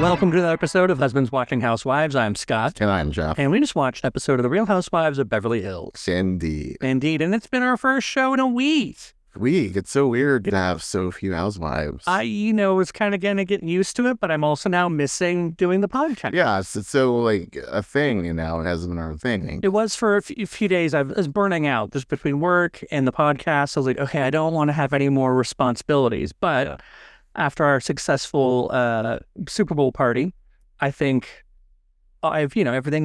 Welcome to another episode of Husbands Watching Housewives. I'm Scott. And I'm Jeff. And we just watched an episode of The Real Housewives of Beverly Hills. Indeed. Indeed. And it's been our first show in a week. It's so weird to have so few housewives. I was kind of getting used to it, but I'm also now missing doing the podcast. Yeah, it's so like a thing, now. It hasn't been our thing. It was for a few days. I was burning out just between work and the podcast. I was like, okay, I don't want to have any more responsibilities. But after our successful Super Bowl party, I think everything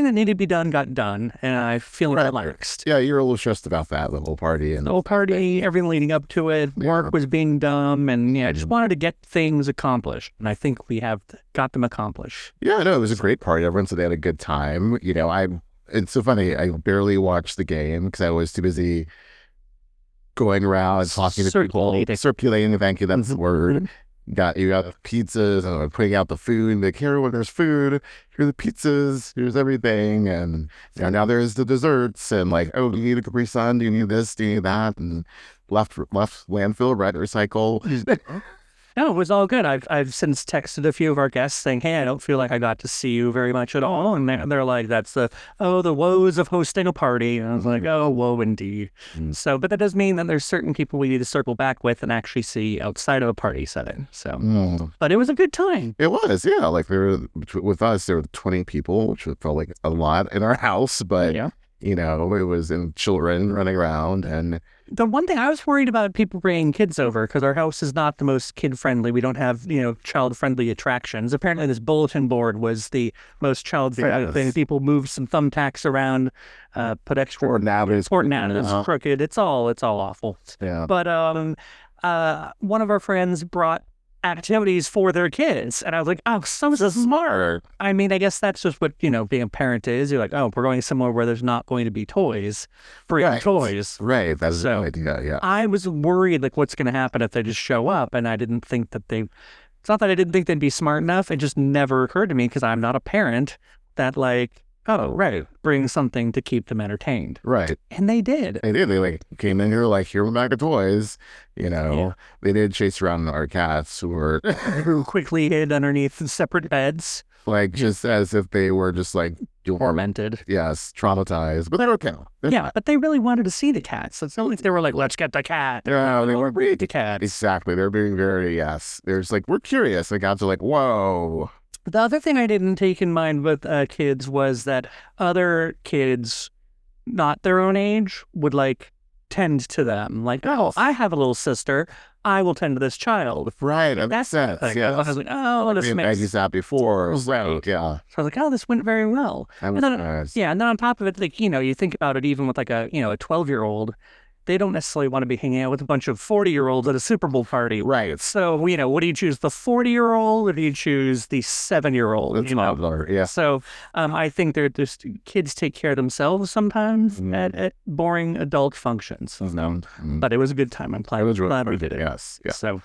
that needed to be done got done, and I feel relaxed. Yeah, you're a little stressed about that, the whole party. And the whole party, everything leading up to it, work was being done, and I just wanted to get things accomplished, and I think we have got them accomplished. Yeah, no, it was a great party. Everyone said they had a good time. It's so funny. I barely watched the game because I was too busy going around and talking to people. Circulating, thank you, that's the word. You got the pizzas and putting out the food. Like, here, when there's food, here are the pizzas, here's everything. And now there's the desserts. And like, oh, do you need a Capri Sun? Do you need this? Do you need that? And left landfill, right recycle. No, it was all good. I've since texted a few of our guests saying, hey, I don't feel like I got to see you very much at all. And they're like, that's the woes of hosting a party. And I was like, oh, woe indeed. So, but that does mean that there's certain people we need to circle back with and actually see outside of a party setting. So, but it was a good time. It was, yeah. Like with us, there were 20 people, which felt like a lot in our house. But, it was in children running around. And the one thing I was worried about people bringing kids over because our house is not the most kid-friendly. We don't have, child-friendly attractions. Apparently this bulletin board was the most child-friendly thing. People moved some thumbtacks around, put extra... Fortnite crooked. It's all awful. Yeah. But one of our friends brought activities for their kids, and I was like, oh, so smart. I mean, I guess that's just what being a parent is. You're like, oh, we're going somewhere where there's not going to be toys, toys, right? That's the idea. Yeah, I was worried like what's going to happen if they just show up, and I didn't think that it's not that I didn't think they'd be smart enough. It just never occurred to me because I'm not a parent that bring something to keep them entertained. Right. And they did. They came in here like, here are a bag of toys. They did chase around our cats who quickly hid underneath separate beds. Like just as if they were just like tormented. Yes, traumatized. But they were okay. Yeah, but they really wanted to see the cat. So it's not like they were like, let's get the cat. No, they weren't breed the cat. Exactly. They're being very, they're just like, we're curious. The cats are like, whoa. The other thing I didn't take in mind with kids was that other kids, not their own age, would tend to them. Like, oh, I have a little sister. I will tend to this child. Right. That makes sense. Yeah. I was like, oh, this makes sense. Maggie's that before. Right. Yeah. So I was like, oh, this went very well. And then on top of it, you think about it even with a 12-year-old, they don't necessarily want to be hanging out with a bunch of 40-year-olds at a Super Bowl party. Right. So, what do you choose, the 40-year-old or do you choose the 7-year-old? Yeah. So, I think they're just kids take care of themselves sometimes at boring adult functions. But it was a good time. I'm glad we did it. Yes. Yeah. So,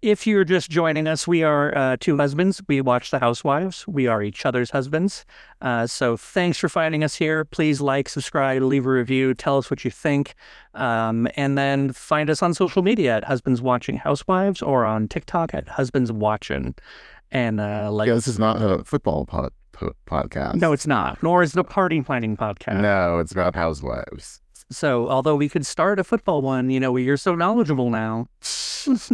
if you're just joining us, we are two husbands. We watch The Housewives. We are each other's husbands. So thanks for finding us here. Please like, subscribe, leave a review, tell us what you think. And then find us on social media at Husbands Watching Housewives or on TikTok at Husbands Watching. And this is not a football podcast. No, it's not. Nor is it a party planning podcast. No, it's about housewives. So although we could start a football one, you're so knowledgeable now.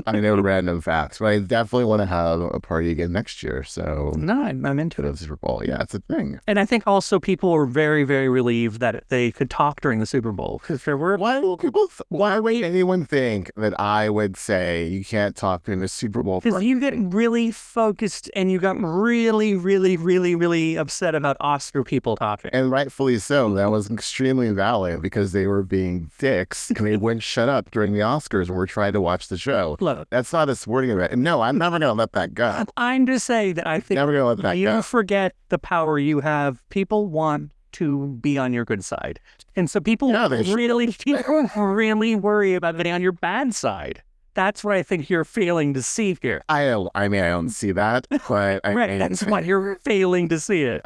I know random facts, but I definitely want to have a party again next year. So no, I'm into it. Super Bowl, yeah, it's a thing. And I think also people were very, very relieved that they could talk during the Super Bowl because there were. Why would anyone think that I would say you can't talk during the Super Bowl? Because you get really focused and you got really, really, really, really upset about Oscar people talking, and rightfully so. That was extremely valid because they were being dicks and they wouldn't shut up during the Oscars when we're trying to watch the show. Look, that's not a sporting event. No, I'm never going to let that go. I'm just saying that I think never going to let that you go. Forget the power you have. People want to be on your good side. And so people really worry about getting on your bad side. That's what I think you're failing to see here. I don't see that, but that's why you're failing to see it.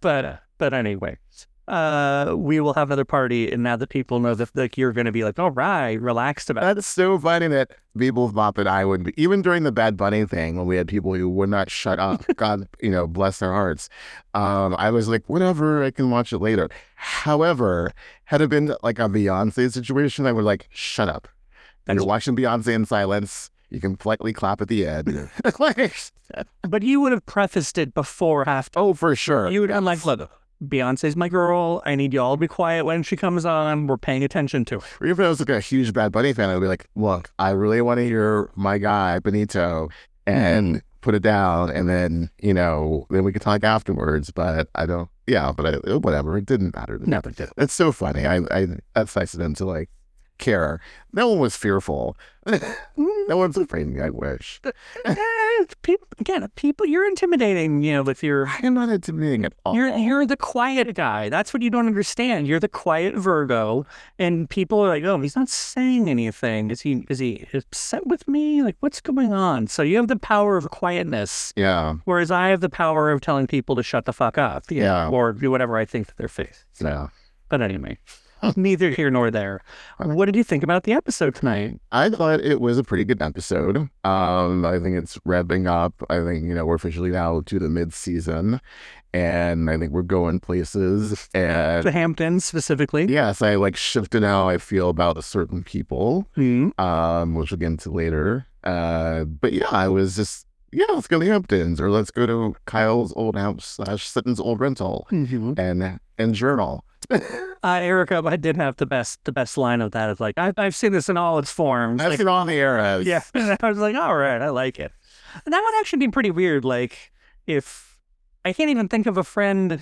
But anyway. we will have another party, and now that people know that like you're going to be like, all right, relaxed about it. That's so funny that people thought that I would be, even during the Bad Bunny thing when we had people who would not shut up. God, bless their hearts. I was like, whatever, I can watch it later. However, had it been like a Beyonce situation, I would like, shut up. And you're watching Beyonce in silence. You can politely clap at the end. But you would have prefaced it before half. Oh, for sure. You would have like, look, Beyonce's my girl. I need y'all to be quiet when she comes on. We're paying attention to her. Or even if I was like a huge Bad Bunny fan, I'd be like, look, I really want to hear my guy, Benito, and put it down. And then, then we could talk afterwards. But I don't, whatever. It didn't matter. No, it didn't. It's so funny. That's nice of them to like care. No one was fearful. No one's afraid of me, I wish. People, you're intimidating, with your... I'm not intimidating at all. You're the quiet guy. That's what you don't understand. You're the quiet Virgo, and people are like, oh, he's not saying anything. Is he upset with me? Like, what's going on? So you have the power of quietness. Yeah. Whereas I have the power of telling people to shut the fuck up. Yeah. Or do whatever I think to their face. Yeah. But anyway... Neither here nor there. What did you think about the episode tonight? I thought it was a pretty good episode. I think it's revving up. I think, we're officially now to the mid-season. And I think we're going places. And the Hamptons, specifically. Yes, I shifted how I feel about certain people, which we'll get into later. But yeah, I was just... Yeah, let's go to the Hamptons, or let's go to Kyle's old house / Sutton's old rental and journal. Erika, I did have the best line of that. It's like, I've seen this in all its forms. I've seen all the eras. Yeah, I was like, all right, I like it. And that would actually be pretty weird. Like, if I can't even think of a friend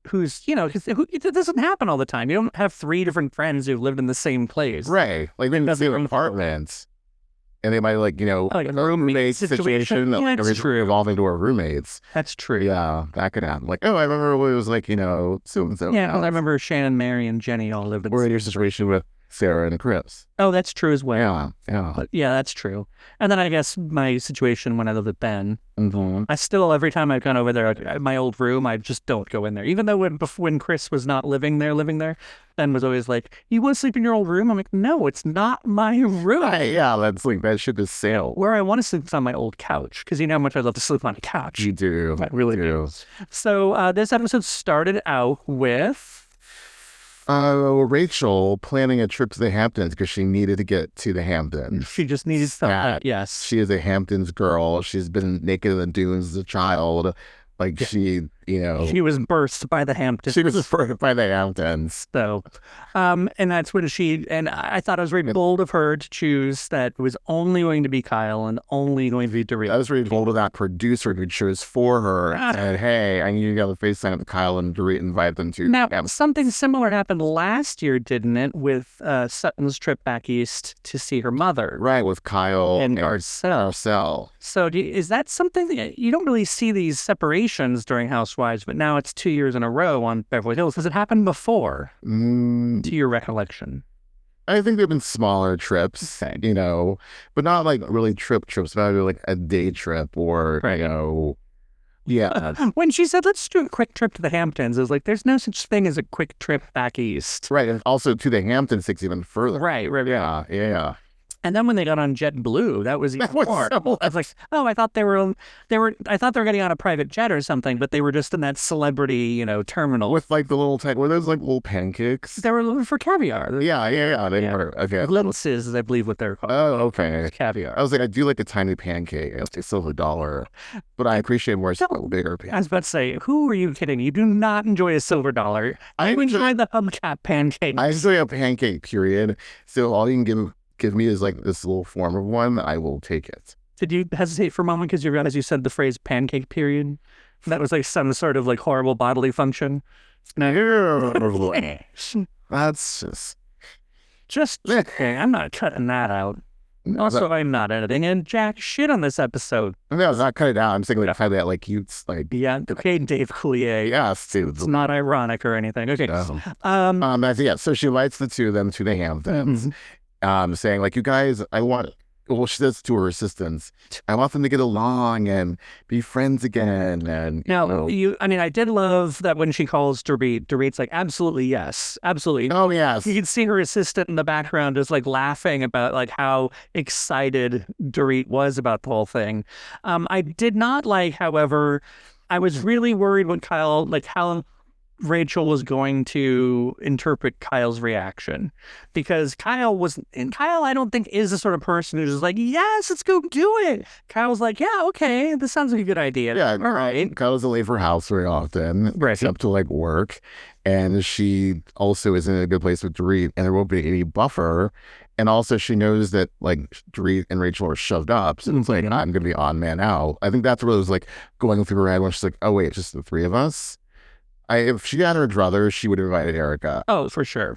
who's, it doesn't happen all the time. You don't have 3 different friends who've lived in the same place. Right. Like, in the same apartments. And they might like a roommate situation evolving to our roommates. That's true. Yeah, that could happen. Like, oh, I remember it was like, so and so. Yeah, I remember Shannon, Mary, and Jenny all lived in Or in your situation with Sarah and Chris. Oh, that's true as well. Yeah. But yeah, that's true. And then I guess my situation when I lived with Ben, I still, every time I've gone over there, my old room, I just don't go in there. Even though when Chris was not living there, Ben was always like, you want to sleep in your old room? I'm like, no, it's not my room. Yeah, that's like, that ship has sailed. Where I want to sleep is on my old couch, because you know how much I love to sleep on a couch. You do. I really do. So this episode started out with... Rachel planning a trip to the Hamptons because she needed to get to the Hamptons. She just needed stuff. Yes. She is a Hamptons girl. She's been naked in the dunes as a child. Like, she was birthed by the Hamptons. She was birthed by the Hamptons. So, and that's when and I thought it was very bold of her to choose that it was only going to be Kyle and only going to be Dorit. I was very bold of that producer who chose for her and said, hey, I need to get a FaceTime with Kyle and Dorit and invite them to. Now, something similar happened last year, didn't it, with Sutton's trip back east to see her mother? Right, with Kyle and Marcel. So is that something that you don't really see these separations during Housewives, but now it's 2 years in a row on Beverly Hills. Has it happened before, to your recollection? I think they've been smaller trips, but not like really trips, maybe like a day trip or, yeah. When she said, let's do a quick trip to the Hamptons, it was like, there's no such thing as a quick trip back east. Right, and also to the Hamptons takes even further. Right. Yeah. And then when they got on JetBlue, that was even more. I was like, oh, I thought they were getting on a private jet or something, but they were just in that celebrity, terminal with like the little were those like little pancakes? They were for caviar. Yeah. They were okay. Little Sis, I believe what they're called. Oh, okay. Caviar. I was like, I do like a tiny pancake. It's still $1, but I appreciate more bigger pancakes. I was about to say, who are you kidding? You do not enjoy a silver $1. I enjoy the hubcap pancake. I enjoy a pancake. Period. So all you can give me is like this little form of one, I will take it. Did you hesitate for a moment because you realized you said the phrase pancake period? That was like some sort of like horrible bodily function? No. That's just okay. I'm not cutting that out. Also, I'm not editing and jack shit on this episode. No, it's not cut it out. I'm saying like, I that like you like. Yeah, okay, Dave Coulier. Yes, dude. It's not ironic or anything. Okay. Yeah. So she invites the two of them to the Hamptons. Saying like, you guys, I want well, she says to her assistants, I want them to get along and be friends again. And now, I did love that when she calls Dorit's like, absolutely, yes, absolutely. Oh, yes. You can see her assistant in the background just like laughing about like how excited Dorit was about the whole thing. I did not like, however, I was really worried when how Rachel was going to interpret Kyle's reaction, because Kyle, I don't think, is the sort of person who's just like, yes, let's go do it. Kyle's like, yeah, okay, this sounds like a good idea. Yeah, all right. Kyle doesn't leave her house very often, right, except to like work, and she also isn't in a good place with Dorit, and there won't be any buffer. And also, she knows that like Dorit and Rachel are shoved up, so it's like, I'm gonna be odd man out. I think that's what it was like going through her head when she's like, oh wait, it's just the three of us. If she had her druthers, she would have invited Erika. Oh, for sure.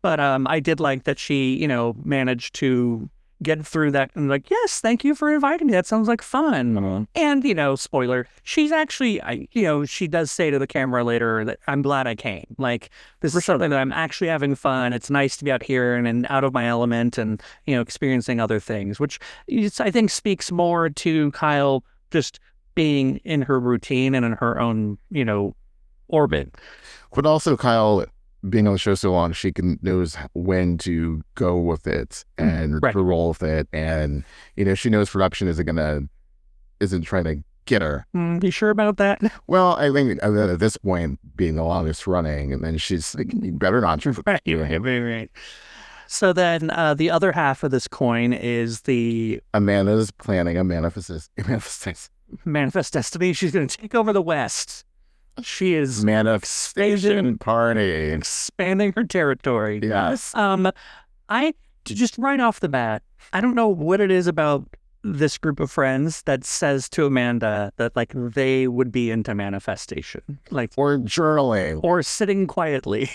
But I did like that she, managed to get through that and like, yes, thank you for inviting me. That sounds like fun. Mm-hmm. And, spoiler, she's actually, she does say to the camera later that I'm glad I came. Like, this is something that I'm actually having fun. It's nice to be out here and out of my element and, experiencing other things, which I think speaks more to Kyle just being in her routine and in her own, orbit. But also Kyle being on the show so long, she knows when to go with it and to roll with it. And, she knows production isn't trying to get her. You sure about that? Well, I think at this point, being the longest running, and then she's like, you better not. Right. So then the other half of this coin is Amanda's planning a manifest destiny. She's going to take over the West. She is manifestation party, expanding her territory. Yes. I just right off the bat, I don't know what it is about this group of friends that says to Amanda that like they would be into manifestation, like or journaling or sitting quietly.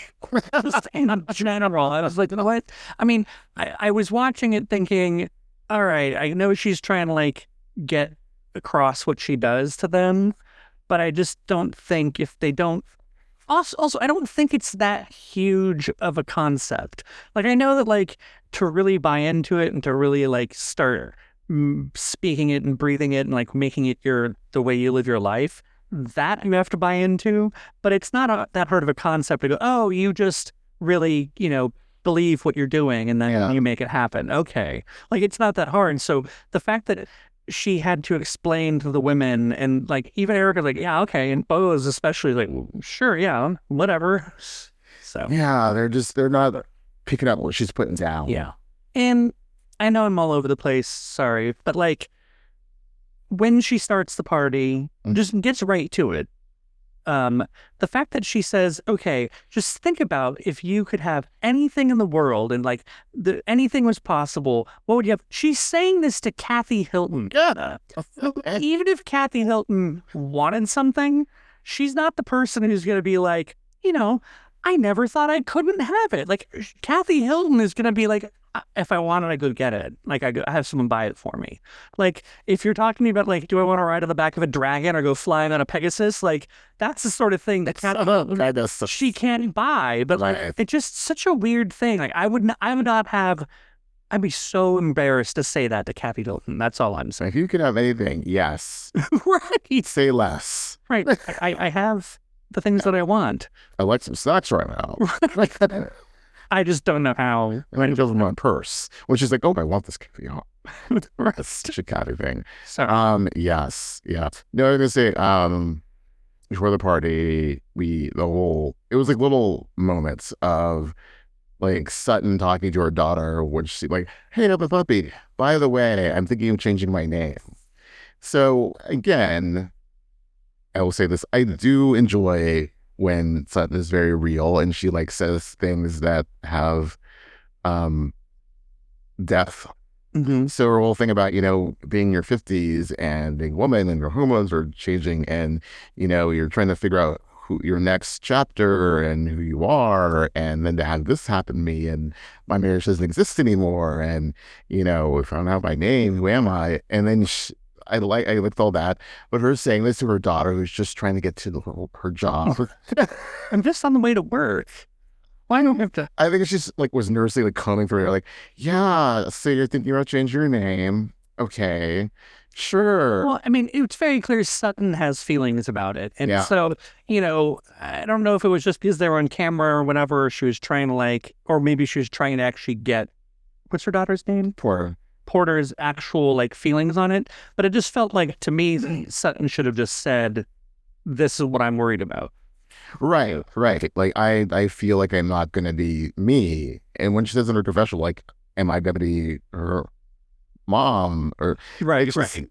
Just in general, I was like, you know what? I mean, I was watching it thinking, all right, I know she's trying to like get across what she does to them, but I just don't think if they don't. Also, I don't think it's that huge of a concept. Like, I know that like to really buy into it and to really like start speaking it and breathing it and like making it the way you live your life, that you have to buy into. But it's not that hard of a concept to go, oh, you just really, believe what you're doing and then you make it happen. Okay. Like, it's not that hard. So the fact that she had to explain to the women and like even Erika's like, yeah, okay. And Bo's especially like, sure, yeah, whatever. So yeah, they're not picking up what she's putting down. Yeah. And I know I'm all over the place, sorry, but like when she starts the party, just gets right to it. The fact that she says, okay, just think about if you could have anything in the world and like anything was possible, what would you have? She's saying this to Kathy Hilton. Yeah. Even if Kathy Hilton wanted something, she's not the person who's going to be like, I never thought I couldn't have it. Like Kathy Hilton is going to be like, if I wanted, I could get it. Like I have someone buy it for me. Like if you're talking to me about like, do I want to ride on the back of a dragon or go flying on a Pegasus? Like that's the sort of thing that she can't buy. But like it's just such a weird thing. Like I would not have. I'd be so embarrassed to say that to Kathy Hilton. That's all I'm saying. If you could have anything, yes. Right. Say less. Right. I have the things that I want. I like some snacks right now. I just don't know how. And then he goes in my purse, which is like, oh, I want this coffee. The rest such a catty thing. So, yes, yeah. No, I was gonna say, before the party, it was like little moments of like Sutton talking to her daughter, which she like, hey, up a puppy. By the way, I'm thinking of changing my name. So again, I will say this: I do enjoy when Sutton is very real and she like says things that have depth. Mm-hmm. So her whole thing about, being in your 50s and being a woman and your hormones are changing and, you're trying to figure out who your next chapter and who you are, and then to have this happen to me and my marriage doesn't exist anymore, and, if I don't have my name, who am I? And then I liked all that, but her saying this to her daughter who's just trying to get to her job. I'm just on the way to work. Why don't we have to? I think she's like was nursing, like combing through it, like, yeah, so you're thinking about changing your name. Okay, sure. Well, I mean, it's very clear Sutton has feelings about it. And Yeah. so, I don't know if it was just because they were on camera or whatever, she was trying to or maybe she was trying to actually get, what's her daughter's name? Porter's actual feelings on it. But it just felt like, to me, Sutton should have just said, this is what I'm worried about. Right. Like, I feel like I'm not going to be me. And when she says in her confessional, like, am I going to be her mom? Or right.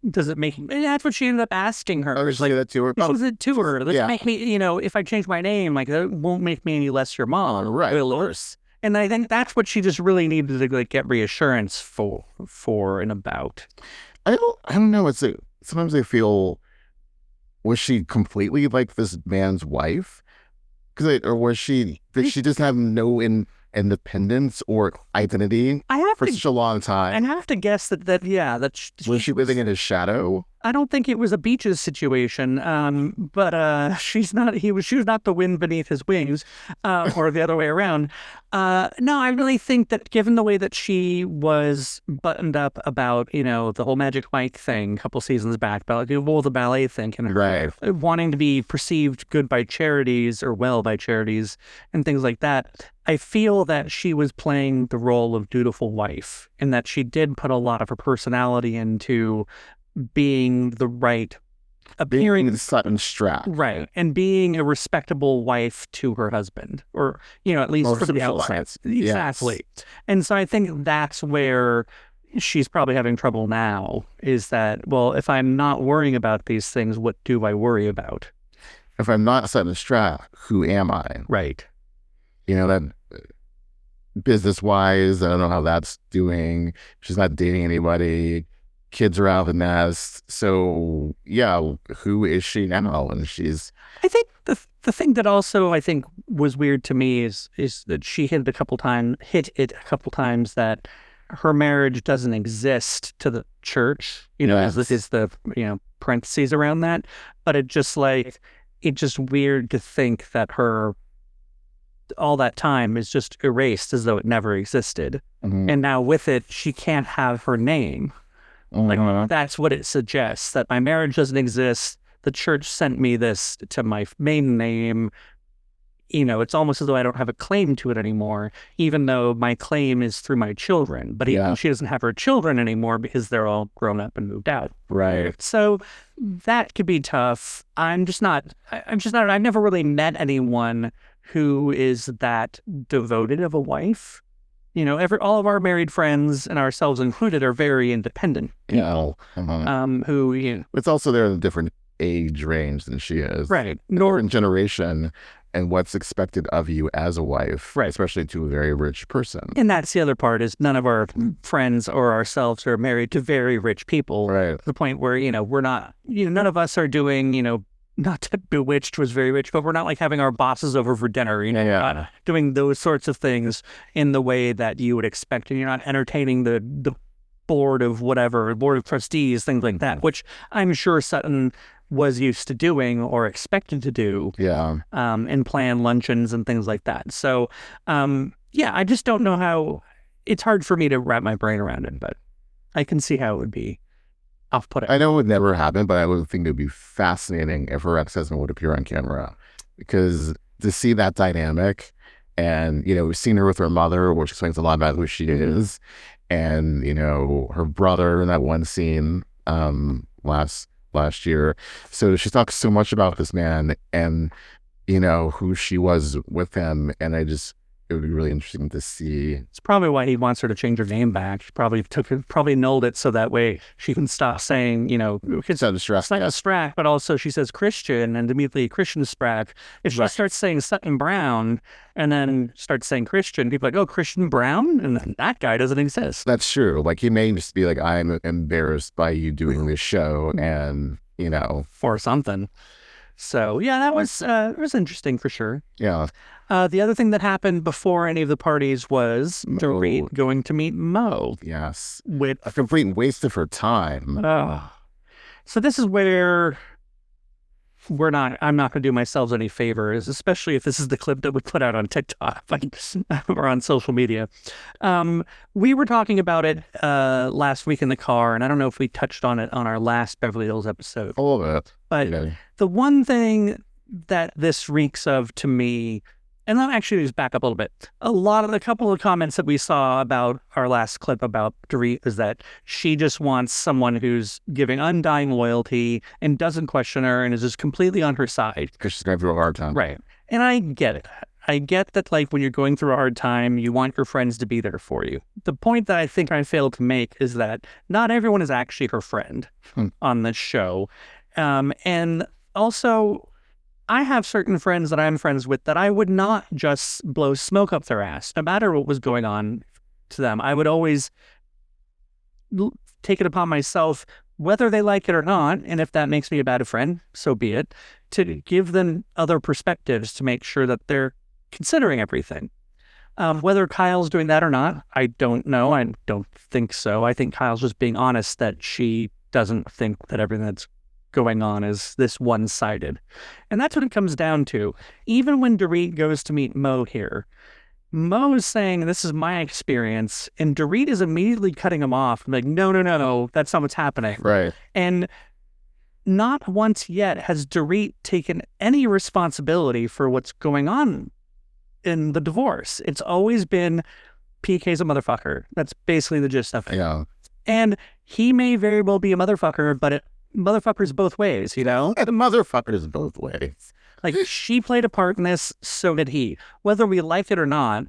Does it make... That's what she ended up asking her. I was like, that to her. She said to her, let's make me, if I change my name, it won't make me any less your mom. Right. Worse. And I think that's what she just really needed to get reassurance for and about. I don't know. Sometimes I feel, was she completely like this man's wife? Or was she? Did she just have no independence or identity for such a long time? I have to guess that was she living in his shadow? I don't think it was a Beaches situation, but she was not the wind beneath his wings, or the other way around. No, I really think that given the way that she was buttoned up about, the whole Magic Mike thing a couple seasons back, about the ballet thing, and wanting to be perceived good by charities or well by charities and things like that, I feel that she was playing the role of dutiful wife, and that she did put a lot of her personality into being the right appearing, being Sutton strap, right, and being a respectable wife to her husband, or at least for the outside, exactly. Yes. And so I think that's where she's probably having trouble now. Is that, well, if I'm not worrying about these things, what do I worry about? If I'm not Sutton strap, who am I? Right. That business wise, I don't know how that's doing. She's not dating anybody. Kids are out of the nest. So yeah, who is she now? And I think the thing that also I think was weird to me is that she hit it a couple times that her marriage doesn't exist to the church. As this is the parentheses around that. But it's just weird to think that her all that time is just erased as though it never existed. Mm-hmm. And now with it, she can't have her name. That's what it suggests, that my marriage doesn't exist. The church sent me this to my maiden name. It's almost as though I don't have a claim to it anymore, even though my claim is through my children. But she doesn't have her children anymore because they're all grown up and moved out. Right. So that could be tough. I've never really met anyone who is that devoted of a wife. All of our married friends, and ourselves included, are very independent. People, who it's also they're in a different age range than she is, right? Different generation, and what's expected of you as a wife, right? Especially to a very rich person. And that's the other part, is none of our friends or ourselves are married to very rich people, right? To the point where we're not, none of us are doing, not that Bewitched was very rich, but we're not having our bosses over for dinner, not doing those sorts of things in the way that you would expect. And you're not entertaining the board of trustees, things like that, which I'm sure Sutton was used to doing or expected to do. Yeah. And plan luncheons and things like that. So, I just don't know how. It's hard for me to wrap my brain around it, but I can see how it would be off-putting. I know it would never happen, but I would think it would be fascinating if her ex-husband would appear on camera, because to see that dynamic, and we've seen her with her mother, which explains a lot about who she is, and her brother in that one scene last year. So she talks so much about this man and who she was with him, and it would be really interesting to see. It's probably why he wants her to change her name back. She probably nulled it so that way she can stop saying, it's not Strack, but also she says Christian, and immediately Christian Strack. If she starts saying Sutton Brown and then starts saying Christian, people are like, oh, Christian Brown? And then that guy doesn't exist. That's true. He may just be like, I'm embarrassed by you doing this show, and, for something. So, yeah, that was interesting for sure. Yeah. The other thing that happened before any of the parties was Dorit going to meet Mo. Yes. With a complete waste of her time. So this is where I'm not going to do myself any favors, especially if this is the clip that we put out on TikTok or on social media. We were talking about it last week in the car, and I don't know if we touched on it on our last Beverly Hills episode. All of it. But the one thing that this reeks of to me, and then actually just back up a little bit, a couple of comments that we saw about our last clip about Dorit is that she just wants someone who's giving undying loyalty and doesn't question her and is just completely on her side. Because she's going through a hard time. Right. And I get it. I get that, like, when you're going through a hard time, you want your friends to be there for you. The point that I think I failed to make is that not everyone is actually her friend on this show. And also, I have certain friends that I'm friends with that I would not just blow smoke up their ass, no matter what was going on to them. I would always take it upon myself, whether they like it or not, and if that makes me a bad friend, so be it, to give them other perspectives to make sure that they're considering everything. Whether Kyle's doing that or not, I don't know. I don't think so. I think Kyle's just being honest that she doesn't think that everything that's going on is this one-sided. And that's what it comes down to. Even when Dorit goes to meet Mo here, Mo is saying, this is my experience, and Dorit is immediately cutting him off, like, no, that's not what's happening. Right. And not once yet has Dorit taken any responsibility for what's going on in the divorce. It's always been PK's a motherfucker. That's basically the gist of it. Yeah. And he may very well be a motherfucker, but motherfuckers both ways, you know? And the motherfuckers both ways. Like, she played a part in this, so did he. Whether we like it or not,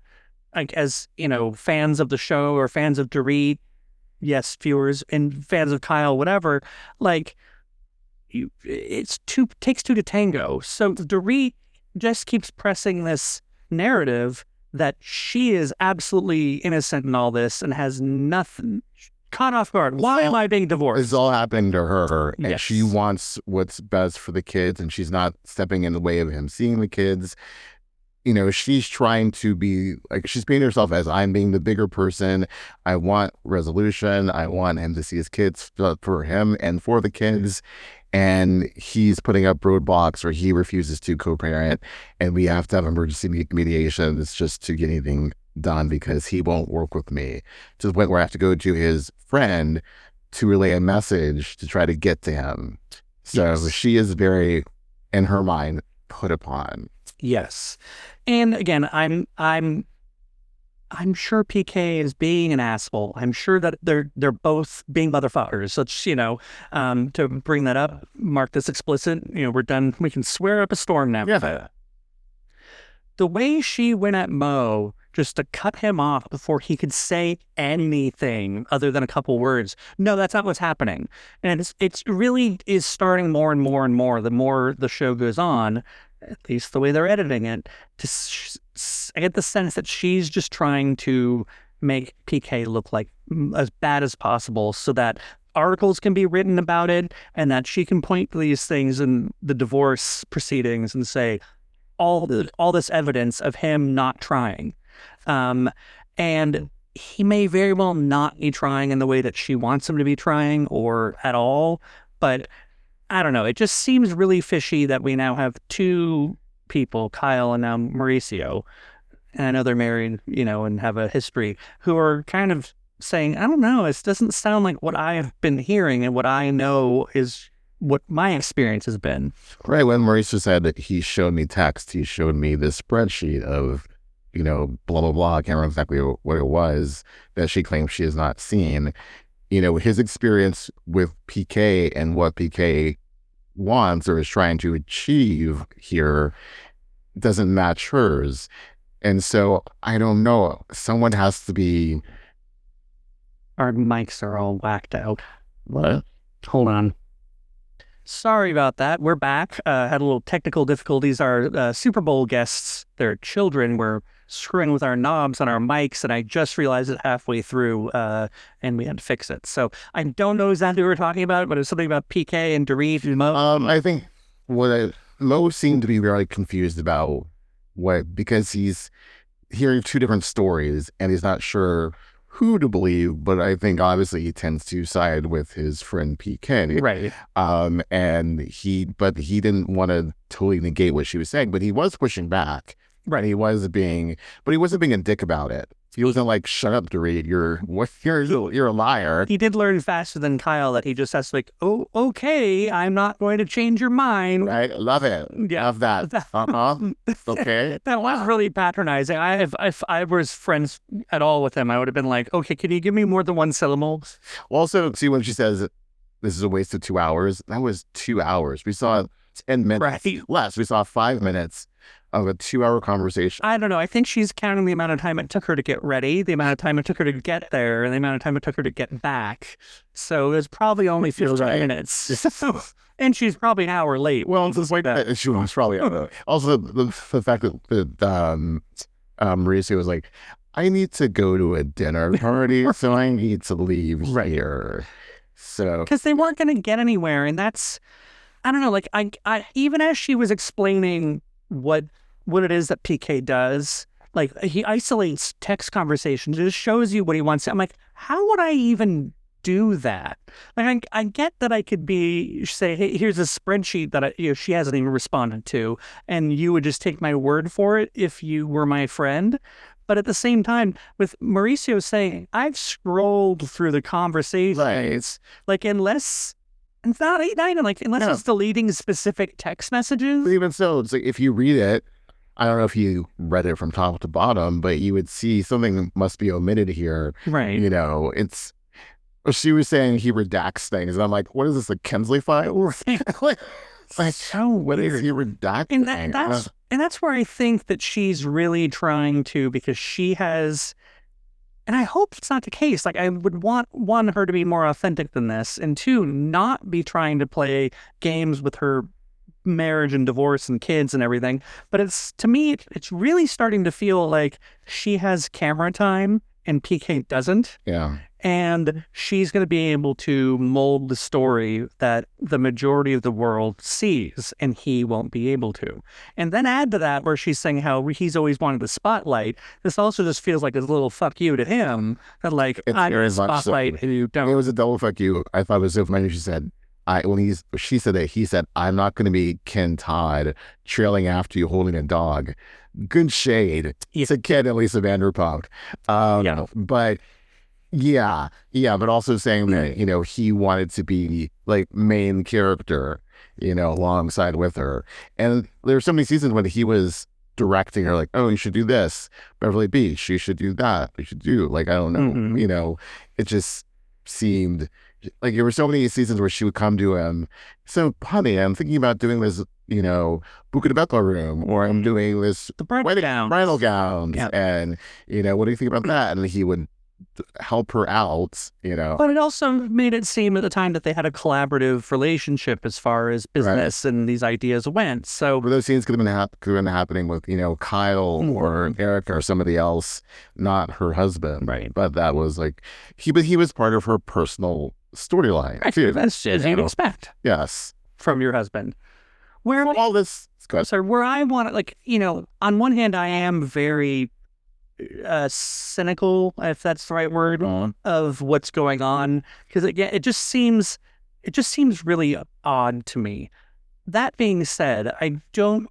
like, as, you know, fans of the show or fans of Dorit, yes, viewers, and fans of Kyle, whatever, like, takes two to tango. So Dorit just keeps pressing this narrative that she is absolutely innocent in all this and has nothing, caught off guard. Why am I being divorced? It's all happening to her, and Yes. she wants what's best for the kids, and she's not stepping in the way of him seeing the kids. You know, she's trying to be, like, she's being herself as, I'm being the bigger person. I want resolution. I want him to see his kids for him and for the kids. And he's putting up roadblocks, or he refuses to co-parent, and we have to have emergency mediation. It's just to get anything done because he won't work with me, to the point where I have to go to his friend to relay a message to try to get to him. So Yes. she is very, in her mind, put upon. Yes. And again, I'm sure PK is being an asshole. I'm sure that they're both being motherfuckers. So it's, you know, to bring that up, mark this explicit, you know, we're done. We can swear up a storm now. Yeah. The way she went at Mo just to cut him off before he could say anything other than a couple words. No, that's not what's happening. And it's really is starting more and more and more the more the show goes on, at least the way they're editing it, I get the sense that she's just trying to make PK look like as bad as possible so that articles can be written about it and that she can point to these things in the divorce proceedings and say all this evidence of him not trying. And he may very well not be trying in the way that she wants him to be trying or at all, but I don't know. It just seems really fishy that we now have two people, Kyle and now Mauricio, and I know they're married, you know, and have a history, who are kind of saying, I don't know, this doesn't sound like what I have been hearing and what I know is what my experience has been. Right. When Mauricio said that he showed me text, he showed me this spreadsheet of, you know, blah, blah, blah. I can't remember exactly what it was that she claims she has not seen. You know, his experience with PK and what PK wants or is trying to achieve here doesn't match hers. And so I don't know. Someone has to be. Our mics are all whacked out. What? Hold on. Sorry about that. We're back. Had a little technical difficulties. Our Super Bowl guests, their children, were screwing with our knobs on our mics, and I just realized it halfway through, and we had to fix it. So I don't know exactly what we're talking about, but it's something about PK and Dorit and Mo. I think Mo seemed to be very confused about because he's hearing two different stories, and he's not sure who to believe, but I think obviously he tends to side with his friend PK. Right. But he didn't want to totally negate what she was saying, but he was pushing back. Right. And he wasn't being a dick about it. He wasn't like, shut up, Dorit, you're a liar. He did learn faster than Kyle that he just has to oh, okay, I'm not going to change your mind. Right, love it. Yeah. Love that. Okay. That was really patronizing. If I was friends at all with him, I would have been like, okay, can you give me more than one syllable? Also, see, when she says this is a waste of 2 hours, that was 2 hours. We saw 10 minutes less. We saw 5 minutes of a 2-hour conversation. I don't know. I think she's counting the amount of time it took her to get ready, the amount of time it took her to get there, and the amount of time it took her to get back. So it was probably only 15 minutes. And she's probably an hour late. Well, it's like that. She was probably also the fact that Mauricio was like, I need to go to a dinner party, so I need to leave here. So because they weren't going to get anywhere, and that's, I don't know. Like I even as she was explaining what it is that PK does, like he isolates text conversations, it just shows you what he wants. I'm like, how would I even do that? Like I get that I could say, hey, here's a spreadsheet that she hasn't even responded to, and you would just take my word for it if you were my friend. But at the same time, with Mauricio saying, I've scrolled through the conversations, like unless it's deleting specific text messages. But even so, it's like if you read it, I don't know if you read it from top to bottom, but you would see something must be omitted here. Right. You know, she was saying he redacts things, and I'm like, what is this, a Kensley file? Like, so what is he redacting? And that's where I think that she's really trying to, because she has, and I hope it's not the case. Like I would want, one, her to be more authentic than this, and two, not be trying to play games with her marriage and divorce and kids and everything. But to me, it's really starting to feel like she has camera time and PK doesn't. Yeah. And she's going to be able to mold the story that the majority of the world sees, and he won't be able to. And then add to that where she's saying how he's always wanted the spotlight. This also just feels like a little fuck you to him. That like, I'm the spotlight and you don't. It was a double fuck you. I thought it was so funny. She said, she said that he said, I'm not going to be Ken Todd trailing after you holding a dog. Good shade. It's a Ken at Lisa Vanderpump. But but also saying that, you know, he wanted to be like main character, you know, alongside with her. And there were so many seasons when he was directing her, like, oh, you should do this. Beverly Beach, you should do that. You should do, like, I don't know, you know, it just seemed like there were so many seasons where she would come to him. So, honey, I'm thinking about doing this, you know, Buca de Beppo room, or I'm doing this bridal gowns. And, you know, what do you think about that? And he would help her out, you know. But it also made it seem at the time that they had a collaborative relationship as far as business and these ideas went. So those scenes could have been happening with, you know, Kyle or Erika or somebody else, not her husband. Right. But that was like he was part of her personal storyline. That's as you'd expect. Yes. From your husband. Where all this where I want to, like, you know, on one hand I am very cynical, if that's the right word, of what's going on, because again, it just seems really odd to me. That being said, I don't,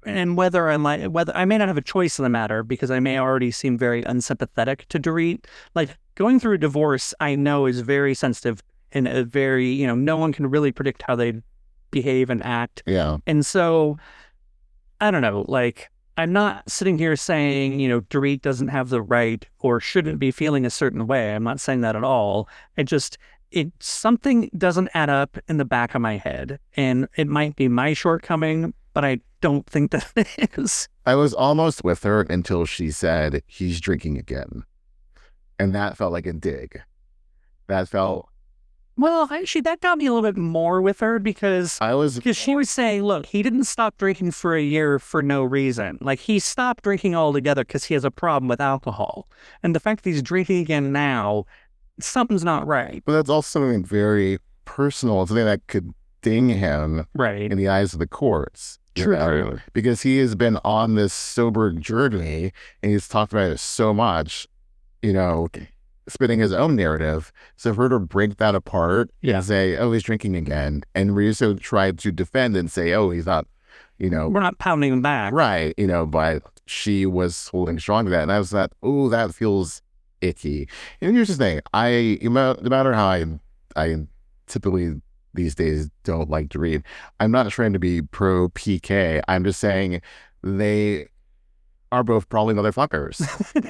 and whether I may not have a choice in the matter, because I may already seem very unsympathetic to Dorit. Like, going through a divorce, I know is very sensitive and a very, you know, no one can really predict how they behave and act. Yeah. And so, I don't know, like, I'm not sitting here saying, you know, Dorit doesn't have the right or shouldn't be feeling a certain way. I'm not saying that at all. Something doesn't add up in the back of my head, and it might be my shortcoming, but I don't think that it is. I was almost with her until she said he's drinking again. And that felt like a dig. That felt... Well, actually, that got me a little bit more with her because she was saying, look, he didn't stop drinking for a year for no reason. Like, he stopped drinking altogether because he has a problem with alcohol. And the fact that he's drinking again now, something's not right. But that's also something very personal, something that could ding him in the eyes of the courts. True. Because he has been on this sober journey, and he's talked about it so much, you know, spinning his own narrative. So for her to break that apart and say, oh, he's drinking again. And Mauricio tried to defend and say, oh, he's not, we're not pounding him back. Right. But she was holding strong to that. And I was like, oh, that feels icky. And here's the thing. No matter how I typically these days don't like to read, I'm not trying to be pro PK. I'm just saying they are both probably motherfuckers.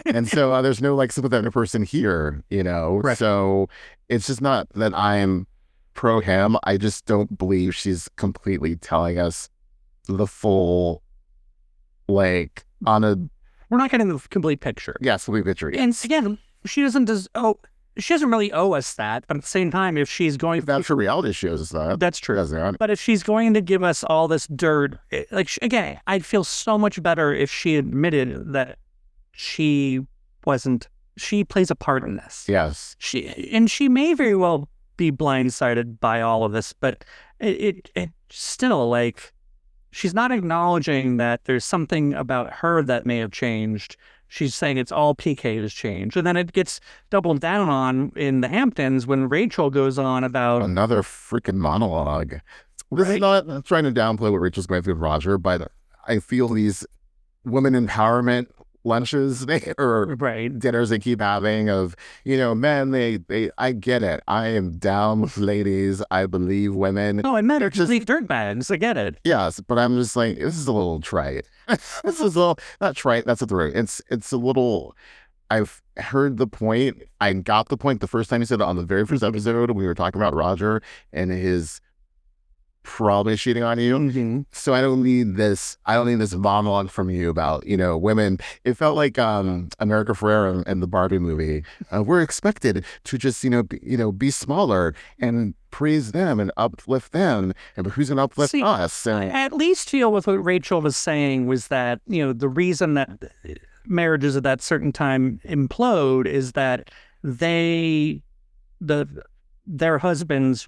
And so there's no like sympathetic person here, Right. So it's just not that I'm pro him. I just don't believe she's completely telling us the full, like, we're not getting the complete picture. Yes, complete picture. Yeah. And again, she doesn't really owe us that. But at the same time, if she's going, that's her reality shows us that. That's true. But if she's going to give us all this dirt, again, I'd feel so much better if she admitted that she wasn't. She plays a part in this. Yes. She may very well be blindsided by all of this, but it still, like, she's not acknowledging that there's something about her that may have changed. She's saying it's all PK has changed. And then it gets doubled down on in the Hamptons when Rachel goes on about another freaking monologue. This is not trying to downplay what Rachel's going through with Roger, but I feel these women empowerment lunches or dinners they keep having of, men, I get it. I am down with ladies. I believe women. Oh, and men are just dirtbags. I get it. Yes, but I'm just like, this is a little trite. This is a little, not trite, that's the word. It's a little, I've heard the point. I got the point the first time you said it on the very first episode. We were talking about Roger and his probably cheating on you. Mm-hmm. So I don't need this monologue from you about, women. It felt like America Ferrera in the Barbie movie. We're expected to just, be smaller and praise them and uplift them. And who's going to uplift us? I at least feel with what Rachel was saying was that, the reason that marriages at that certain time implode is that their husbands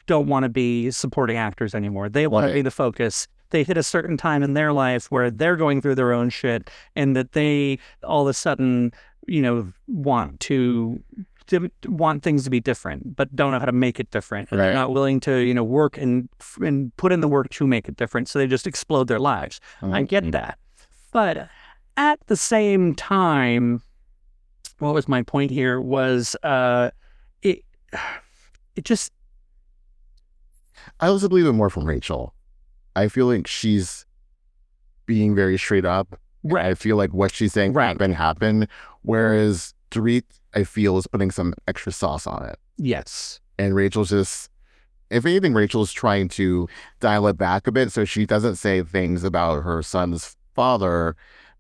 don't want to be supporting actors anymore. They want to be the focus. They hit a certain time in their life where they're going through their own shit, and that they all of a sudden, want things to be different, but don't know how to make it different. And they're not willing to, work and put in the work to make it different. So they just explode their lives. I get that. But at the same time, what was my point here was, it just, I also believe it more from Rachel. I feel like she's being very straight up. Right. I feel like what she's saying happened. Whereas Dorit, I feel, is putting some extra sauce on it. Yes. And Rachel's just, if anything, Rachel's trying to dial it back a bit so she doesn't say things about her son's father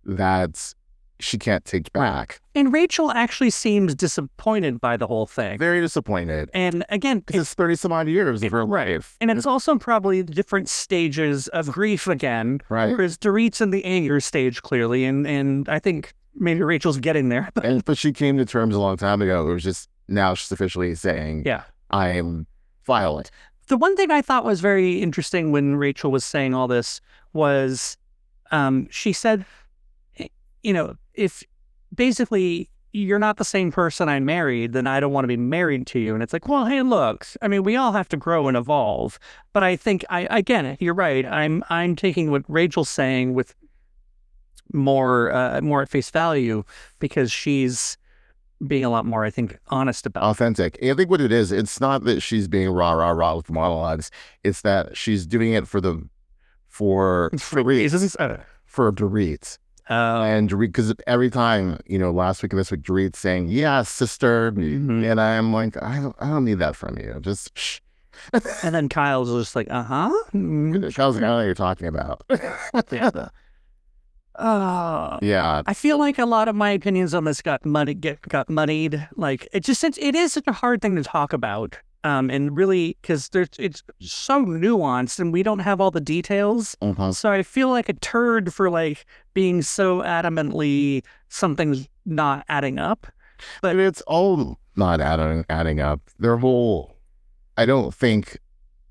that she can't take back. And Rachel actually seems disappointed by the whole thing. Very disappointed. And again, it's 30 some odd years of her life. And it's also probably different stages of grief again. Right. Whereas Dorit's in the anger stage, clearly. And I think maybe Rachel's getting there. But she came to terms a long time ago. It was just, now she's officially saying, I am violent. The one thing I thought was very interesting when Rachel was saying all this was she said, if basically you're not the same person I married, then I don't want to be married to you. And it's like, well, hey, look, I mean, we all have to grow and evolve. But I think, again, you're right. I'm taking what Rachel's saying with more at face value, because she's being a lot more, I think, honest about it. Authentic. I think what it is, it's not that she's being rah with monologues. It's that she's doing it for Dorit. And Dorit, because every time, last week and this week, Dorit's saying, yeah, sister. Mm-hmm. And I'm like, I don't need that from you. Just shh. And then Kyle's just like, Kyle's like, I don't know what you're talking about. Yeah. I feel like a lot of my opinions on this got muddied. Like, it is such a hard thing to talk about. And really, because it's so nuanced and we don't have all the details. Mm-hmm. So I feel like a turd for like being so adamantly something's not adding up. But it's all not adding up. I don't think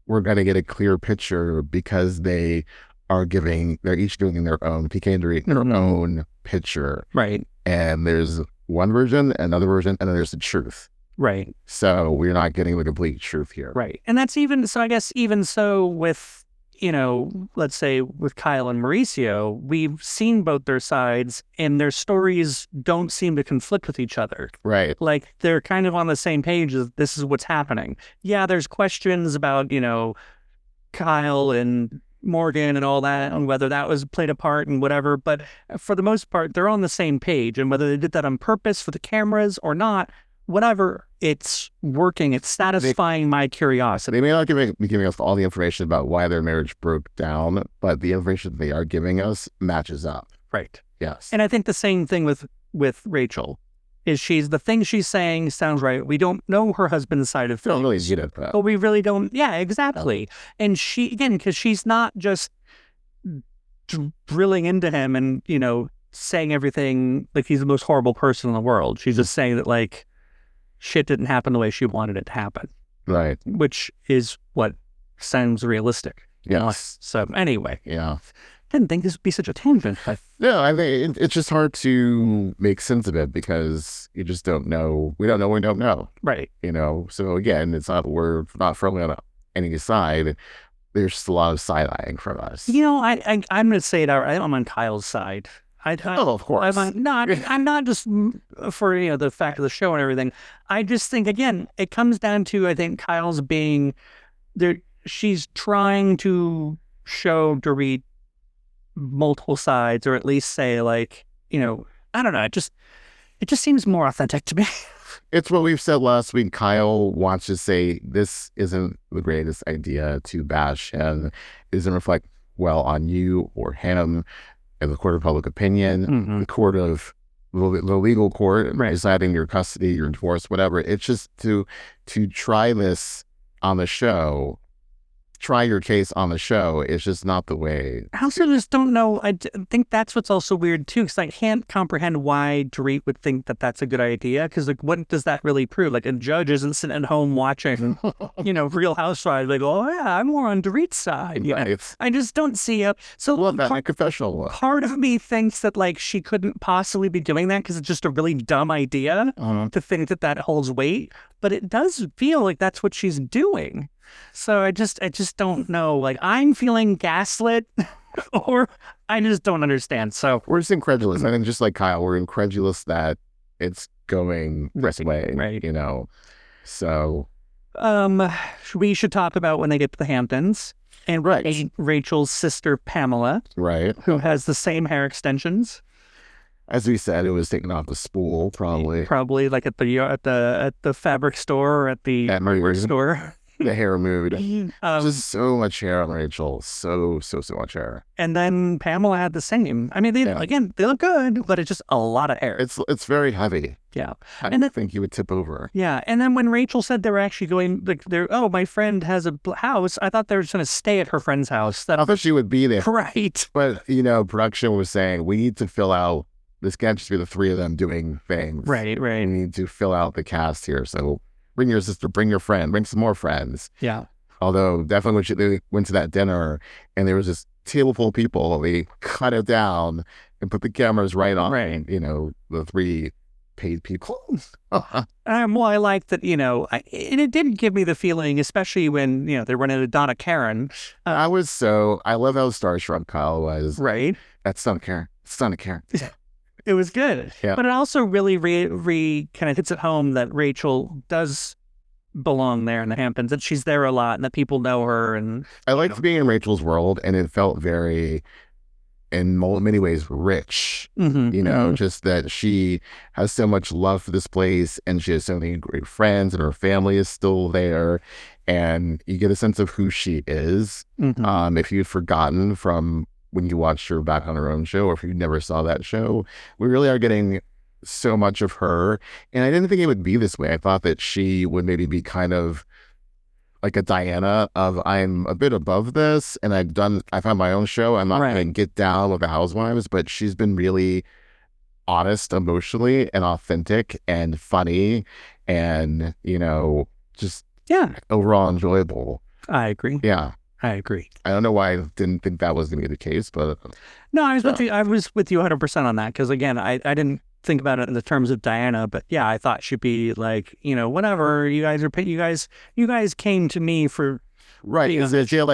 we're going to get a clear picture because they're each doing their own, PK and Dorit, their own picture. Right. And there's one version, another version, and then there's the truth. Right. So we're not getting the complete truth here. Right. And that's even so, I guess, even so with, let's say with Kyle and Mauricio, we've seen both their sides and their stories don't seem to conflict with each other. Right. Like they're kind of on the same page as this is what's happening. Yeah, there's questions about, Kyle and Morgan and all that, and whether that was played a part and whatever. But for the most part, they're on the same page. And whether they did that on purpose for the cameras or not, whatever, it's working. It's satisfying my curiosity. They may not be giving us all the information about why their marriage broke down, but the information they are giving us matches up. Right. Yes. And I think the same thing with Rachel. Is the thing she's saying sounds right. We don't know her husband's side of things. We don't really get it, though. But we really don't. Yeah, exactly. And she, again, because she's not just drilling into him and, saying everything like he's the most horrible person in the world. She's just saying that, like, shit didn't happen the way she wanted it to happen. Right. Which is what sounds realistic. Yes. So, anyway. Yeah. Didn't think this would be such a tangent. No, I mean, it's just hard to make sense of it because you just don't know. We don't know. We don't know. Right. So again, we're not firmly on any side. There's just a lot of side-eyeing from us. I'm going to say it outright. I'm on Kyle's side. Of course. I'm not just for, the fact of the show and everything. I just think, again, it comes down to, I think, Kyle's being there. She's trying to show Dorit multiple sides, or at least say, like, I don't know, it just seems more authentic to me. It's what we've said last week. Kyle wants to say this isn't the greatest idea to bash him. It doesn't reflect well on you or him in the court of public opinion, the court of the legal court, right, deciding your custody, your divorce, whatever. It's just to try this on the show. Try your case on the show. It's just not the way. I also just don't know. I think that's what's also weird too, because I can't comprehend why Dorit would think that that's a good idea. Because, like, what does that really prove? Like, a judge isn't sitting at home watching, Real Housewives. Like, oh yeah, I'm more on Dorit's side. Right. I just don't see it. So confessional. Part of me thinks that, like, she couldn't possibly be doing that because it's just a really dumb idea to think that holds weight. But it does feel like that's what she's doing. So I just don't know. Like, I'm feeling gaslit, or I just don't understand. So we're just incredulous. I think just like Kyle, we're incredulous that it's going this way. Right. So we should talk about when they get to the Hamptons and Rachel's sister Pamela, right, who has the same hair extensions. As we said, it was taken off the spool, probably like at the fabric store or at the store. The hair removed. Just so much hair on Rachel. So much hair. And then Pamela had the same. I mean, they look good, but it's just a lot of hair. It's very heavy. Yeah. I think you would tip over. Yeah. And then when Rachel said they were actually going, like, my friend has a house, I thought they were just going to stay at her friend's house. I thought she would be there. Right. But, production was saying, we need to fill out, this can't just be the three of them doing things. Right. We need to fill out the cast here. So bring your sister, bring your friend, bring some more friends. Yeah. Although definitely when they went to that dinner and there was this table full of people, they cut it down and put the cameras right on, the three paid people. Well, I like that, and it did give me the feeling, especially when, they run into Donna Karen. I love how starstruck Kyle was. Right. That's not Karen. It's not a Karen. It was good. Yeah. But it also really kind of hits it home that Rachel does belong there in the Hamptons, that she's there a lot and that people know her. And I liked being in Rachel's world, and it felt very, in many ways, rich. Just that she has so much love for this place and she has so many great friends and her family is still there. And you get a sense of who she is. If you'd forgotten from when you watched her back on her own show, or if you never saw that show, we really are getting so much of her. And I didn't think it would be this way. I thought that she would maybe be kind of like a Diana of, I'm a bit above this and I found my own show. I'm not going to get down with the Housewives, but she's been really honest emotionally and authentic and funny and, just overall enjoyable. I agree. Yeah. I agree. I don't know why I didn't think that was going to be the case, but no, I was with you 100% on that because, again, I didn't think about it in the terms of Diana, but yeah, I thought she'd be like, whatever. You guys came to me for right. It's the idea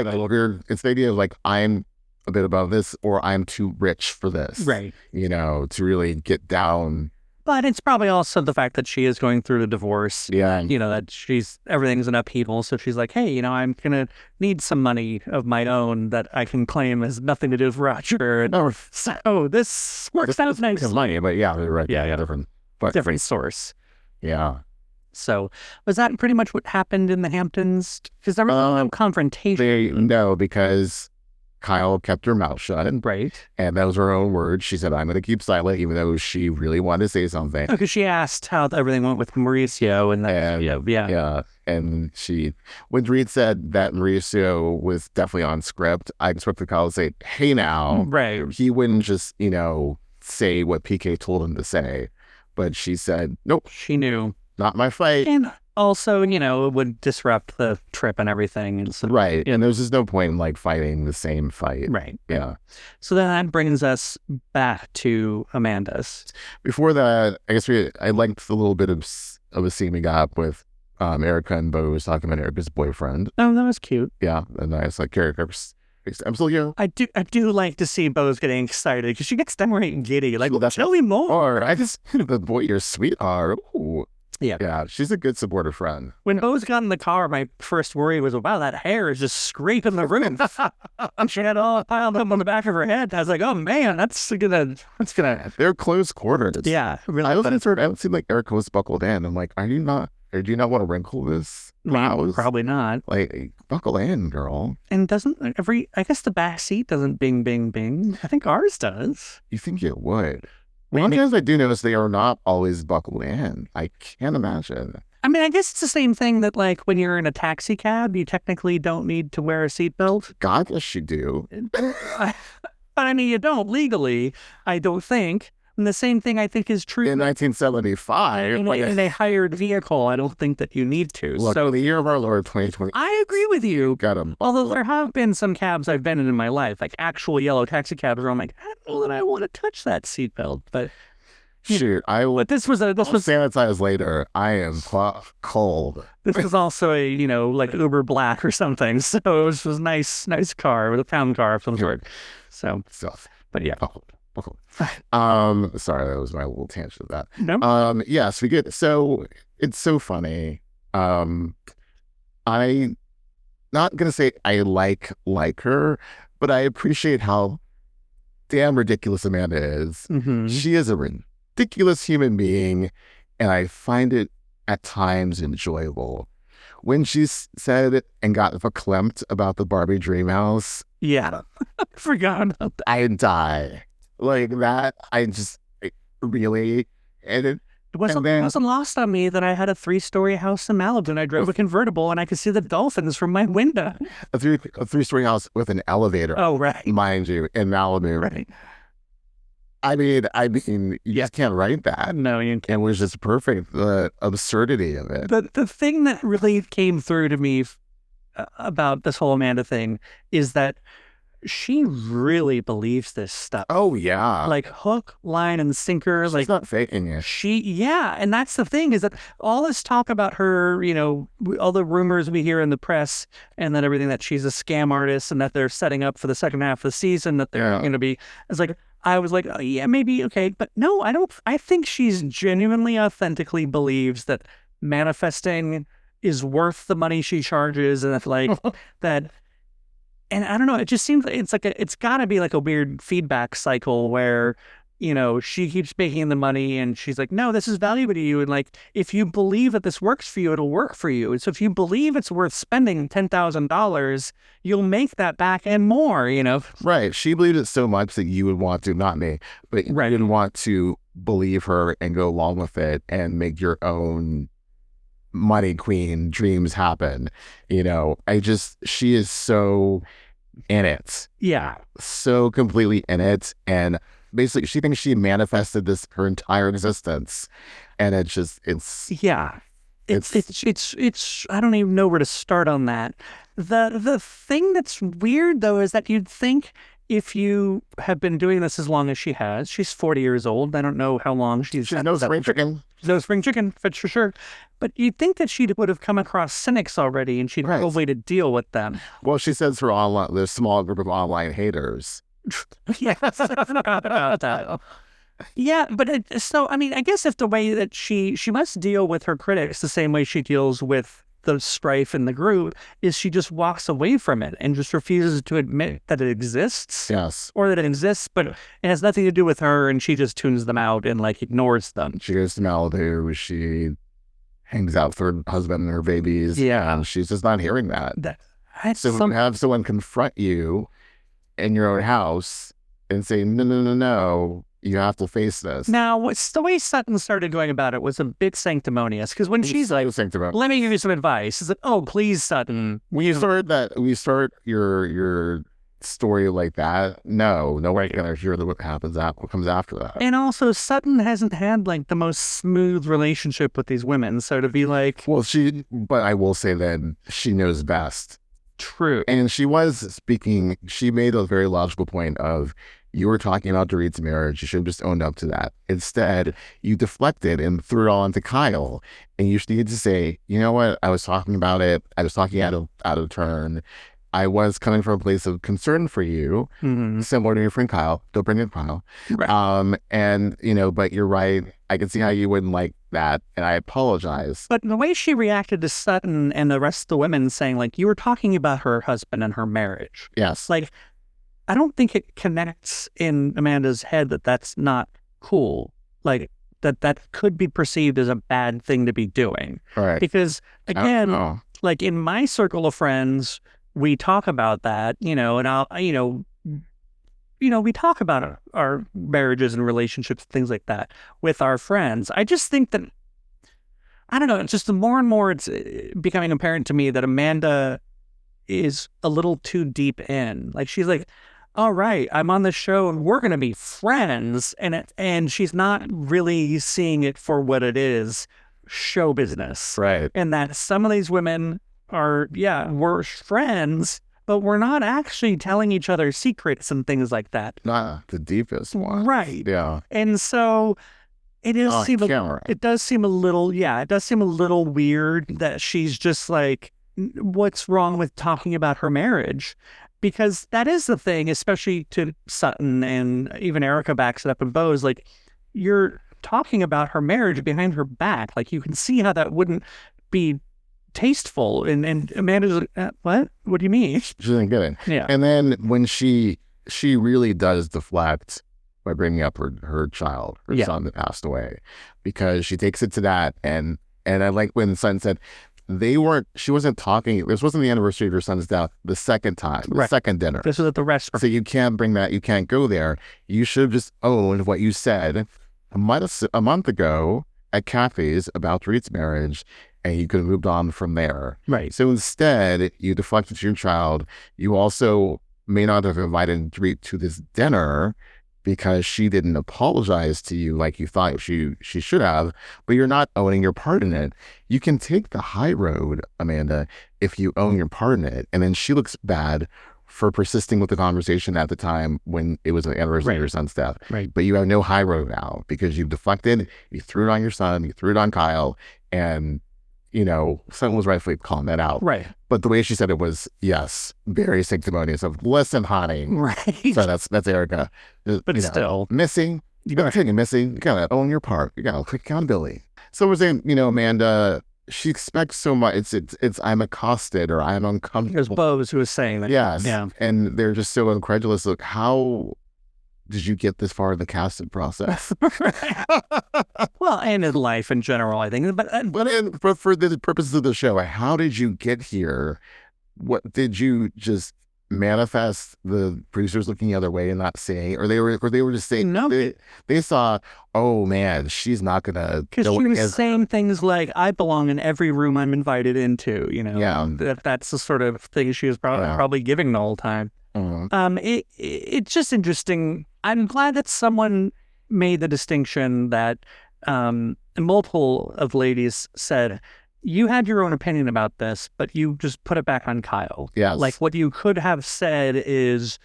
it's the idea of like I'm a bit above this, or I'm too rich for this, right? To really get down. But it's probably also the fact that she is going through a divorce. Yeah. That everything's in upheaval. So she's like, hey, I'm going to need some money of my own that I can claim has nothing to do with Roger. So this works out nice. Money, but yeah, right. Yeah, different source. Yeah. So was that pretty much what happened in the Hamptons? Because there was no confrontation. No, because Kyle kept her mouth shut. Right. And that was her own words. She said, I'm going to keep silent, even though she really wanted to say something. Because she asked how everything went with Mauricio. And yeah. And when Dorit said that Mauricio was definitely on script, I expected Kyle to say, hey now. Right. He wouldn't just, say what PK told him to say. But she said, nope. She knew. Not my fight. And also, it would disrupt the trip and everything. And so, right. And there's just no point in fighting the same fight. Right. Yeah. So then that brings us back to Amanda's. Before that, I guess I liked a little bit of a scene we got with Erika and Bo was talking about Erika's boyfriend. Oh, that was cute. Yeah. And I was like, Erika, I'm still you. I do like to see Bo's getting excited because she gets downright giddy. Like, tell me more. Or the boy, your sweetheart. Ooh. Yeah, she's a good supportive friend. When Bo's got in the car, my first worry was, wow, that hair is just scraping the roof. She had all piled up on the back of her head. I was like, oh man, that's gonna. They're close quarters. Yeah, really. I don't seem like Erika was buckled in. I'm like, do you not want to wrinkle this blouse? Probably not. Buckle in, girl. And I guess the back seat doesn't bing, bing, bing. I think ours does. You think it would? Sometimes I do notice they are not always buckled in. I can't imagine. I mean, I guess it's the same thing that when you're in a taxi cab, you technically don't need to wear a seatbelt. God, yes, you do. But I mean, you don't legally, I don't think. And the same thing I think is true in 1975. In a hired vehicle, I don't think that you need to. Look, so the year of our Lord 2020. I agree with you. Got him. Although there have been some cabs I've been in my life, like actual yellow taxi cabs, where I'm like, I don't know that I want to touch that seatbelt. But shoot, But this was sanitize later. I am cold. This was also a Uber Black or something. So it was nice car with a pound car of some sort. So, but yeah. Sorry, that was my little tangent of that. No. Yes, we get. So it's so funny. I'm not gonna say I like her, but I appreciate how damn ridiculous Amanda is. Mm-hmm. She is a ridiculous human being, and I find it at times enjoyable. When she said and got verklempt about the Barbie dream house. Yeah, I forgot about that. I die. Like that, really, and it wasn't lost on me that I had a 3-story house in Malibu and I drove a convertible and I could see the dolphins from my window. A 3-story house with an elevator. Oh, right. Mind you, in Malibu. Right. I mean, you just can't write that. No, you can't. It was just perfect, the absurdity of it. The thing that really came through to me about this whole Amanda thing is that she really believes this stuff. Oh, yeah. Like hook, line, and sinker. She's not faking it. And that's the thing is that all this talk about her, all the rumors we hear in the press and then everything that she's a scam artist and that they're setting up for the second half of the season that they're going to be, I was like, oh, yeah, maybe, okay. But no, I think she's genuinely, authentically believes that manifesting is worth the money she charges and that. And I don't know, it just seems like it's got to be like a weird feedback cycle where, she keeps making the money and she's like, no, this is valuable to you. And if you believe that this works for you, it'll work for you. And so if you believe it's worth spending $10,000, you'll make that back and more, Right. She believed it so much that you would want to, not me, but you didn't want to believe her and go along with it and make your own money queen dreams happen. She is so in it. Yeah. So completely in it. And basically she thinks she manifested this her entire existence. And it's I don't even know where to start on that. The thing that's weird though is that you'd think if you have been doing this as long as she has, she's 40 years old. I don't know how long she's no spring chicken. No spring chicken, that's for sure. But you'd think that she would have come across cynics already, and she'd have a way to deal with them. Well, she says there's a small group of online haters. Yes, I forgot about that. Yeah, but I guess if the way that she must deal with her critics the same way she deals with the strife in the group is she just walks away from it and just refuses to admit that it exists. Yes. Or that it exists, but it has nothing to do with her, and she just tunes them out and ignores them. She goes to Malibu, she hangs out with her husband and her babies. Yeah. And she's just not hearing that. So have someone confront you in your own house and say, no, you have to face this. Now, the way Sutton started going about it was a bit sanctimonious, because when she's like, let me give you some advice, it's like, oh, please, Sutton. We start your story like that. No one's going to hear what comes after that. And also, Sutton hasn't had the most smooth relationship with these women, so to be like... Well, but I will say that she knows best. True. And she made a very logical point of, you were talking about Dorit's marriage. You should have just owned up to that. Instead, you deflected and threw it all onto Kyle. And you needed to say, you know what? I was talking about it. I was talking out of turn. I was coming from a place of concern for you, similar to your friend Kyle. Don't bring in Kyle. Right. And, but you're right. I can see how you wouldn't like that. And I apologize. But the way she reacted to Sutton and the rest of the women saying, you were talking about her husband and her marriage. Yes. I don't think it connects in Amanda's head that that's not cool. That could be perceived as a bad thing to be doing. Right. Because, again, in my circle of friends, we talk about that, and we talk about our marriages and relationships, things like that with our friends. I just think that, I don't know, it's just the more and more it's becoming apparent to me that Amanda is a little too deep in. She's like, all right, I'm on the show and we're going to be friends. And she's not really seeing it for what it is, show business. Right. And that some of these women we're friends, but we're not actually telling each other secrets and things like that. Not the deepest one. Right. Yeah. And so it does seem a little weird that she's just like, what's wrong with talking about her marriage? Because that is the thing, especially to Sutton, and even Erika backs it up in Bose. You're talking about her marriage behind her back. You can see how that wouldn't be tasteful. And Amanda's like, what? What do you mean? She didn't get it. Yeah. And then when she really does deflect by bringing up her child, her son that passed away, because she takes it to that. And I like when Sutton said, she wasn't talking, this wasn't the anniversary of your son's death the second time, the second dinner. This was at the restaurant. So you can't bring that, you can't go there. You should have just owned what you said a month ago at Kathy's about Dorit's marriage, and you could have moved on from there. Right. So instead, you deflected to your child. You also may not have invited Dorit to this dinner because she didn't apologize to you like you thought she should have, but you're not owning your part in it. You can take the high road, Amanda, if you own your part in it. And then she looks bad for persisting with the conversation at the time when it was the anniversary of your son's death. Right. But you have no high road now because you've deflected, you threw it on your son, you threw it on Kyle, and Sutton was rightfully calling that out. Right. But the way she said it was, yes, very sanctimonious of, listen, honey. Right. So that's Erika. But still. Missing. You got to take it missing. You got to own your part. You got to take accountability. So we're saying, Amanda, she expects so much. It's I'm accosted or I'm uncomfortable. There's Bose who was saying that. Yes. Yeah. And they're just so incredulous. Look, how did you get this far in the casting process? Well, and in life in general, I think. But for the purposes of the show, how did you get here? What did you just manifest? The producers looking the other way and not saying, or they were just saying no. They saw, oh man, she's not gonna. Because she was saying things like, "I belong in every room I'm invited into." Yeah. That's the sort of thing she was probably giving the whole time. Mm-hmm. It's just interesting. I'm glad that someone made the distinction that multiple of ladies said, you had your own opinion about this, but you just put it back on Kyle. Yes. What you could have said is,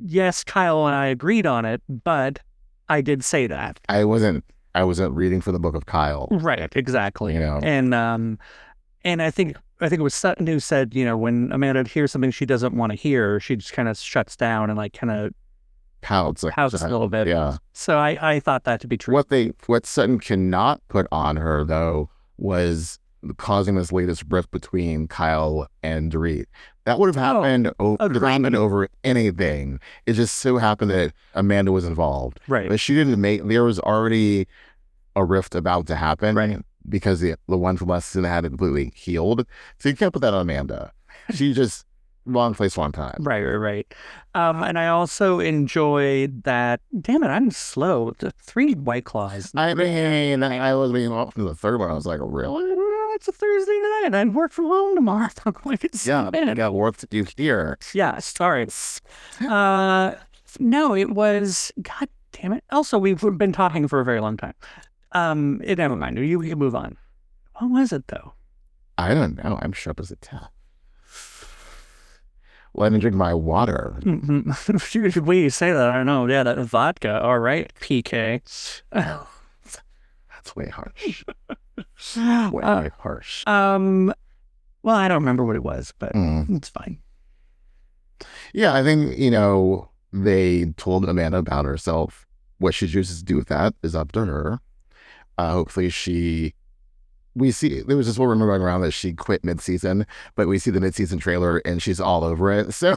yes, Kyle and I agreed on it, but I did say that. I wasn't reading for the book of Kyle. Right, exactly. You know. And I think it was Sutton who said, you know, when Amanda hears something she doesn't want to hear, she just kind of shuts down and like kind of pouts a little bit. Yeah. So I thought that to be true. What Sutton cannot put on her though was causing this latest rift between Kyle and Dorit. That would have happened over anything. It just so happened that Amanda was involved. Right. But she didn't there was already a rift about to happen. Right. Because the one from last season hadn't completely healed. So you can't put that on Amanda. She just wrong place, wrong time. Right. And I also enjoyed that. Damn it, I'm slow. The 3 White Claws. I mean, I was being off to the third one. I was like, really? It's a Thursday night. I work from home tomorrow. Like, I got work to do here. Yeah, sorry. No, it was. God damn it. Also, we've been talking for a very long time. Never mind. You can move on. What was it though? I don't know. I'm sharp as a tack. Let me drink my water. Should we say that? I don't know. Yeah, that vodka. All right, PK. That's way harsh. Way harsh. Well, I don't remember what it was, but it's fine. Yeah, I think, you know, they told Amanda about herself. What she chooses to do with that is up to her. Hopefully we see, there was this whole rumor going around that she quit mid-season, but we see the mid-season trailer and she's all over it. So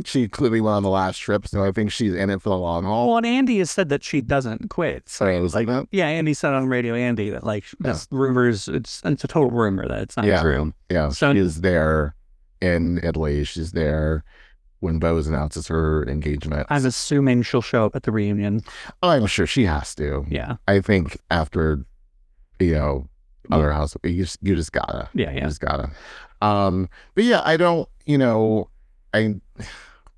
she clearly went on the last trip. So I think she's in it for the long haul. Well, and Andy has said that she doesn't quit. So it was like that? Yeah, Andy said on radio, Andy, that like this rumors, it's a total rumor that it's not true. Yeah, so she's there in Italy. She's there when Bose announces her engagement. I'm assuming she'll show up at the reunion. Oh, I'm sure she has to. Yeah. I think after, you know, other house, you just gotta. Yeah. You just gotta. But yeah, I don't, you know, I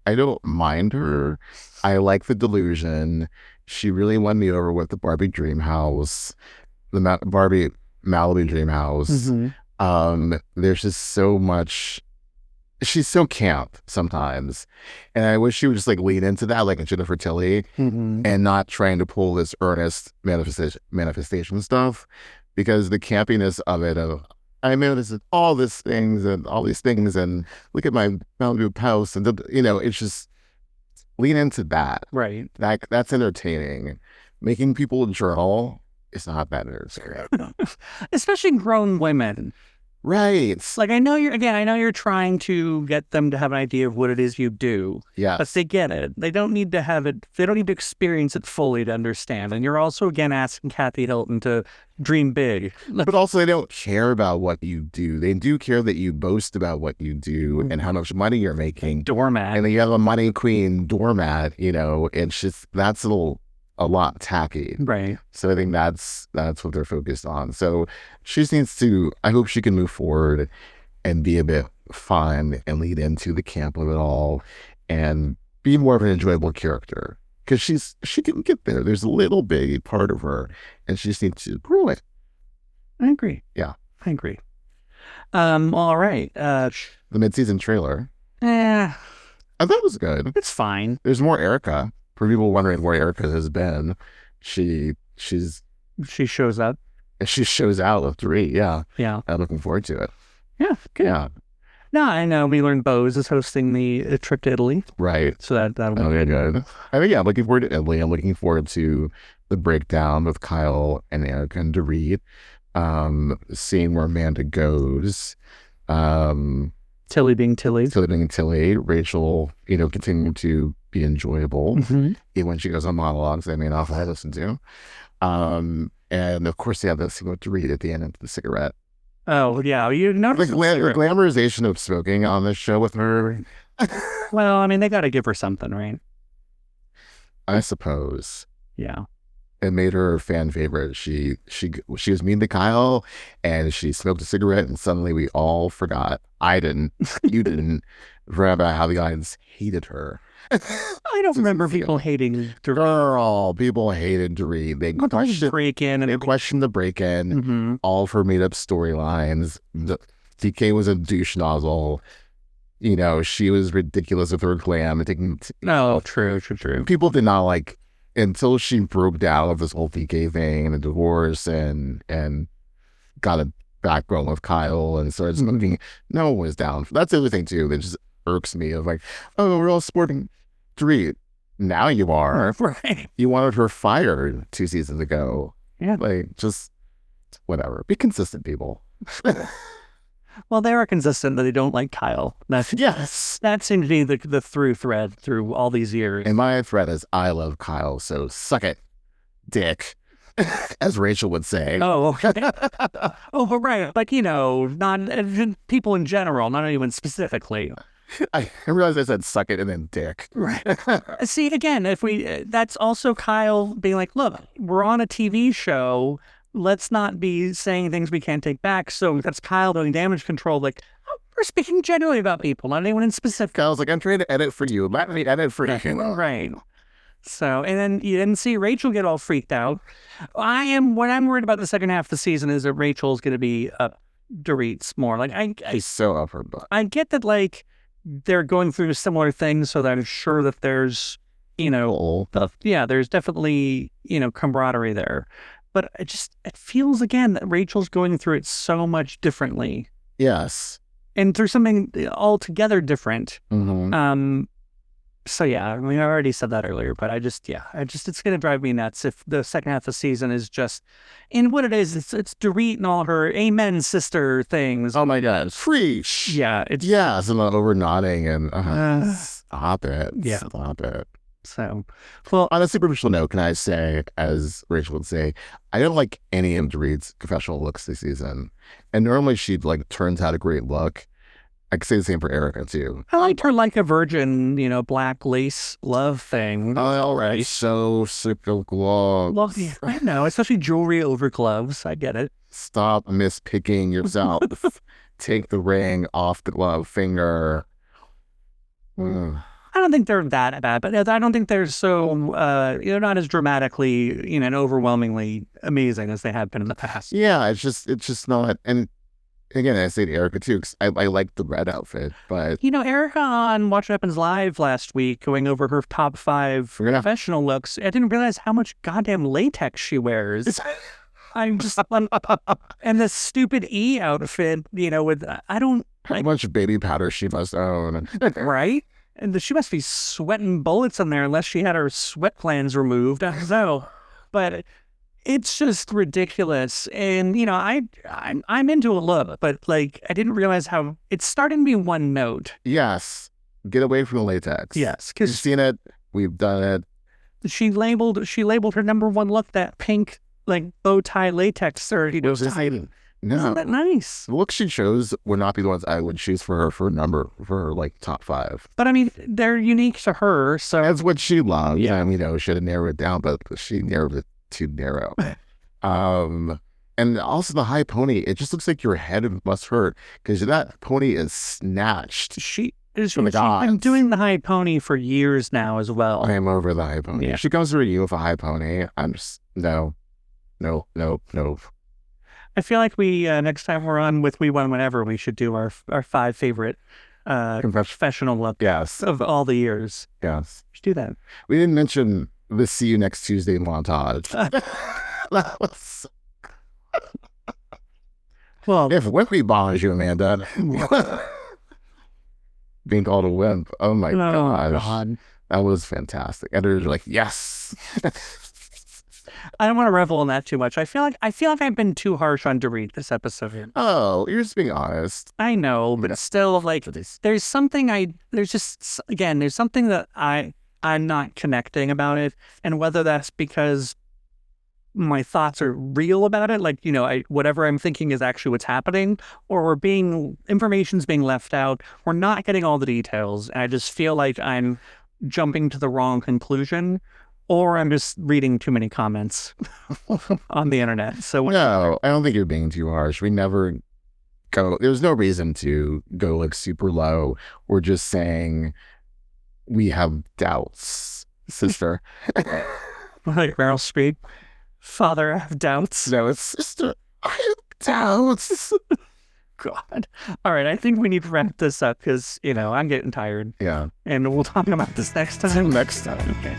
don't mind her. I like the delusion. She really won me over with the Barbie dream house, the Barbie Malibu dream house. Mm-hmm. There's just so much. She's so camp sometimes. And I wish she would just like lean into that like a Jennifer Tilly and not trying to pull this earnest manifestation stuff, because the campiness of it, I mean, this is all these things and look at my Malibu house and, you know, it's just lean into that. Right. That's entertaining. Making people journal is not that entertaining. Especially grown women. Right. Like, I know you're trying to get them to have an idea of what it is you do. Yeah. But they get it. They don't need to have it. They don't need to experience it fully to understand. And you're also, again, asking Kathy Hilton to dream big. But also, they don't care about what you do. They do care that you boast about what you do and how much money you're making. Doormat. And then you have a money queen doormat, you know, it's just, that's a lot tacky. Right. So I think that's what they're focused on. So she just needs to, I hope she can move forward and be a bit fun and lead into the camp of it all and be more of an enjoyable character, because she can get there. There's a little baby part of her and she just needs to grow it. I agree. Yeah. I agree. All right. The mid-season trailer. I thought it was good. It's fine. There's more Erika. For people wondering where Erika has been, she shows up. She shows out with Dorit. Yeah. I'm looking forward to it. Yeah. Good. Yeah. No, I know. We learned Bose is hosting the trip to Italy. Right. So that'll be good. I think, I'm looking forward to Italy. I'm looking forward to the breakdown with Kyle and Erika and Dorit. Seeing where Amanda goes. Tilly being Tilly. Rachel, you know, continuing to be enjoyable, even when she goes on monologues I may not have listened to. And of course, the scene with Dorit at the end of the cigarette. Oh, yeah. You notice the glamorization of smoking on this show with her. Well, I mean, they got to give her something, right? I suppose. Yeah. It made her a fan favorite. She was mean to Kyle and she smoked a cigarette and suddenly we all forgot. I didn't. You didn't. Forgot about how the audience hated her. I don't remember people hating Dorit. Girl, people hated Dorit. They questioned the break-in. All of her made-up storylines. DK was a douche nozzle. You know, she was ridiculous with her glam and taking. No, true. People did not like until she broke down with this whole PK thing and a divorce and got a backbone with Kyle and started smoking. No one was down. That's the other thing too that just irks me of like, oh, we're all sporting Dorit. Now you are. Right. You wanted her fired 2 seasons ago. Yeah. Like, just whatever. Be consistent, people. Well, they are consistent that they don't like Kyle. Yes. That seems to be the through thread through all these years. And my thread is, I love Kyle, so suck it, dick. As Rachel would say. Oh, okay. Oh, but right. Like, you know, not people in general, not even specifically. I realized I said suck it and then dick. Right. See, again, that's also Kyle being like, look, we're on a TV show. Let's not be saying things we can't take back. So that's Kyle doing damage control. Like, oh, we're speaking generally about people, not anyone in specific. Kyle's like, I'm trying to edit for you. Let me edit for you. Right. So, and then you didn't see Rachel get all freaked out. What I'm worried about the second half of the season is that Rachel's going to be Dorit's more. Like, He's so up her butt. I get that, like, they're going through similar things, so that I'm sure that there's, you know, there's definitely, you know, camaraderie there. But it feels, again, that Rachel's going through it so much differently. Yes. And through something altogether different. Mm-hmm. So, yeah, I mean, I already said that earlier, but it's going to drive me nuts if the second half of the season is just, and what it is, it's Dorit and all her amen sister things. Oh my God. Fresh. Yeah. It's not over nodding and stop it. Yeah. Stop it. So, well, on a superficial note, can I say, as Rachel would say, I don't like any of Dorit's professional looks this season. And normally she like turns out a great look. I could say the same for Erika too. I liked her like a virgin, you know, black lace glove thing. Oh, all right. So sick of gloves. Well, yeah, I know, especially jewelry over gloves. I get it. Stop mispicking yourself. Take the ring off the glove finger. I don't think they're that bad, but I don't think they're so, not as dramatically, you know, and overwhelmingly amazing as they have been in the past. Yeah, it's just not. And again, I say to Erika too, because I like the red outfit, but... You know, Erika on Watch What Happens Live last week, going over her top 5 professional looks, I didn't realize how much goddamn latex she wears. I'm just... and the stupid E outfit, you know, with... I don't... How much baby powder she must own. Right? And she must be sweating bullets in there unless she had her sweat glands removed. I don't know. But... it's just ridiculous. And, you know, I'm into a look, but, like, I didn't realize how it's starting to be one note. Yes. Get away from the latex. Yes. You've seen it. We've done it. She labeled her number one look that pink, like, bow tie latex. Or, you know, no. Isn't that nice? The looks she chose would not be the ones I would choose for her like, top 5. But, I mean, they're unique to her, so... That's what she loved. Yeah. You know, should have narrowed it down, but she narrowed it too narrow. And also the high pony, it just looks like your head must hurt because that pony is snatched. She's been doing the high pony for years now as well. I am over the high pony. Yeah. She comes through you with a high pony. I'm just no. I feel like we next time we're on with We Won Whenever, we should do our 5 favorite professional looks of all the years. Yes. We should do that. We didn't mention the See You Next Tuesday montage. That was... Well, if Wimpy bothers you, Amanda, being called a wimp. Oh my gosh. That was fantastic. Editors are like, yes. I don't want to revel in that too much. I feel like I've been too harsh on Dorit this episode. Oh, you're just being honest. I know, but still, like, there's something that I'm not connecting about it, and whether that's because my thoughts are real about it, like, you know, whatever I'm thinking is actually what's happening, or information's being left out, we're not getting all the details, and I just feel like I'm jumping to the wrong conclusion, or I'm just reading too many comments on the internet. So no, I don't think you're being too harsh. We never go. There's no reason to go like super low. We're just saying we have doubts, sister. Like Meryl Streep, father, I have doubts. No, it's sister. I have doubts. God. All right. I think we need to wrap this up because, I'm getting tired. Yeah. And we'll talk about this next time. Next time. Okay.